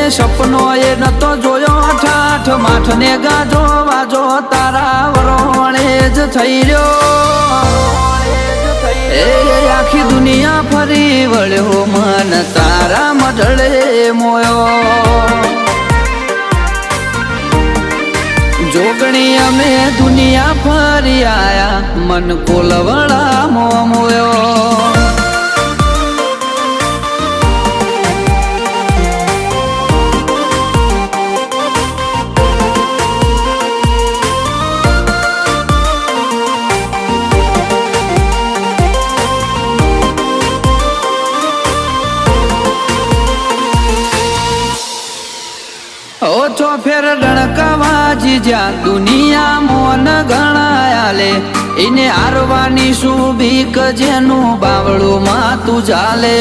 સપનો એ નતો જોયો ઠાઠ માઠ ને ગાજો વાજો તારા વરોણે જ થઈ રહ્યો એ આખી દુનિયા ફરી વળ્યો મન તારા મઢળે મોયો જોગણી અમે દુનિયા ફરી આયા મન કોલવડા મોયો ઓછો ફેર ડણકાવાજી જ્યાં દુનિયા મોન ગણાયાલે એને હારવાની શું બીક જેનું બાવળું માં તું ચાલે